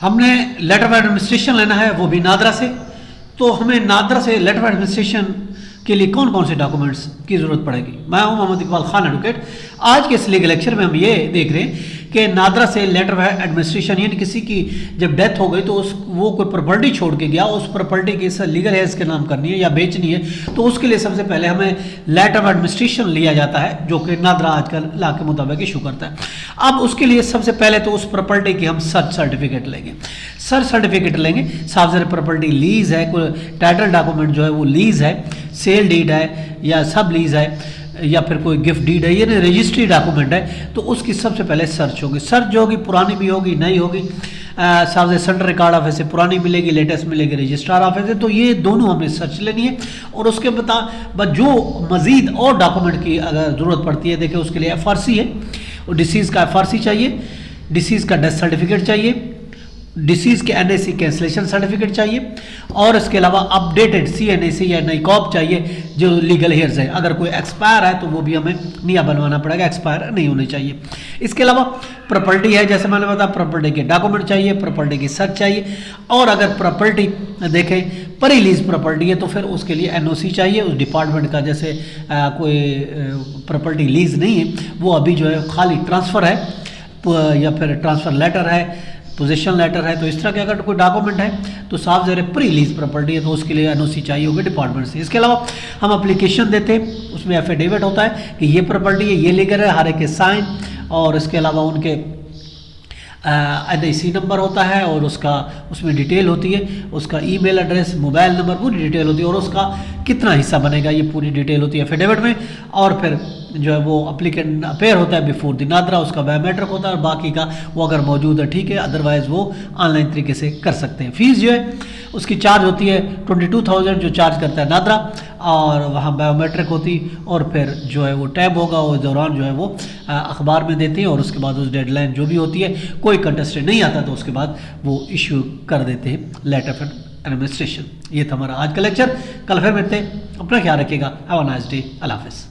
हमने letter of administration लेना है, वो भी नादरा से। तो हमें नादरा से लेटर ऑफ एडमिनिस्ट्रेशन के लिए कौन कौन से डॉक्यूमेंट्स की ज़रूरत पड़ेगी। मैं हूं मोहम्मद इकबाल खान एडवोकेट। आज के इस लीगल लेक्चर में हम ये देख रहे हैं कि नादरा से लेटर ऑफ एडमिनिस्ट्रेशन, यानी किसी की जब डेथ हो गई तो वो कोई प्रॉपर्टी छोड़ के गया, उस प्रॉपर्टी की लीगल हेज के नाम करनी है या बेचनी है, तो उसके लिए सबसे पहले हमें लेटर ऑफ एडमिनिस्ट्रेशन लिया जाता है, जो कि नादरा आजकल लॉ के मुताबिक इशू करता है। अब उसके लिए सबसे पहले तो उस प्रॉपर्टी की हम सर्च सर्टिफिकेट लेंगे। सर्च सर्टिफिकेट लेंगे, साफ ज़रा प्रॉपर्टी लीज है, कोई टाइटल डॉक्यूमेंट जो है वो लीज है, सेल डीड है या सब लीज है या फिर कोई गिफ्ट डीड है, यानी रजिस्ट्री डॉक्यूमेंट है, तो उसकी सबसे पहले सर्च होगी। सर्च जो होगी पुरानी भी होगी, नई होगी, साथ सेंट्रल रिकॉर्ड ऑफिस से पुरानी मिलेगी, लेटेस्ट मिलेगी रजिस्ट्रार ऑफिस से, तो ये दोनों हमें सर्च लेनी है। और उसके बाद जो मज़ीद और डॉक्यूमेंट की अगर ज़रूरत पड़ती है, देखिए उसके लिए FRC है, और डिसीज़ का FRC चाहिए, डिसीज़ का डेथ सर्टिफिकेट चाहिए, डिसीज़ के NAC कैंसलेशन सर्टिफिकेट चाहिए, और इसके अलावा अपडेटेड CNAC या नई कॉप चाहिए जो लीगल हेयर्स है। अगर कोई एक्सपायर है तो वो भी हमें नया बनवाना पड़ेगा, एक्सपायर नहीं होने चाहिए। इसके अलावा प्रॉपर्टी है, जैसे मैंने बताया, प्रॉपर्टी के डॉक्यूमेंट चाहिए, प्रॉपर्टी की सर्च चाहिए, और अगर प्रॉपर्टी देखें पर रिलीज प्रॉपर्टी है तो फिर उसके लिए NOC चाहिए उस डिपार्टमेंट का। जैसे कोई प्रॉपर्टी लीज नहीं है, वो अभी जो है खाली ट्रांसफ़र है या फिर ट्रांसफ़र लेटर है, पोजीशन लेटर है, तो इस तरह के अगर कोई डॉक्यूमेंट है तो साफ ज़रा प्री लीज प्रॉपर्टी है तो उसके लिए NOC चाहिए होगी डिपार्टमेंट से। इसके अलावा हम एप्लीकेशन देते हैं, उसमें एफिडेविट होता है कि ये प्रॉपर्टी है, ये लीगल है, हर एक के साइन, और इसके अलावा उनके NIC नंबर होता है, और उसमें डिटेल होती है, उसका ईमेल एड्रेस, मोबाइल नंबर, पूरी डिटेल होती है, और उसका कितना हिस्सा बनेगा ये पूरी डिटेल होती है एफिडेविट में। और फिर जो है वो अप्लीकेंट अपेयर होता है बिफोर द नादरा, उसका बायोमेट्रिक होता है, और बाकी का वो अगर मौजूद है ठीक है, अदरवाइज़ वो ऑनलाइन तरीके से कर सकते हैं। फ़ीस जो है उसकी चार्ज होती है 22,000 जो चार्ज करता है नादरा, और वहाँ बायोमेट्रिक होती, और फिर जो है वो टैब होगा, उस दौरान जो है वो अखबार में देते हैं, और उसके बाद उस डेडलाइन जो भी होती है, कोई कंटेस्टेंट नहीं आता तो उसके बाद वो इशू कर देते हैं लेटर ऑफ एडमिनिस्ट्रेशन। ये था हमारा आज का लेक्चर। कल फिर मिलते हैं, अपना ख्याल रखिएगा। Have a nice day. अल्लाह हाफ़िज़।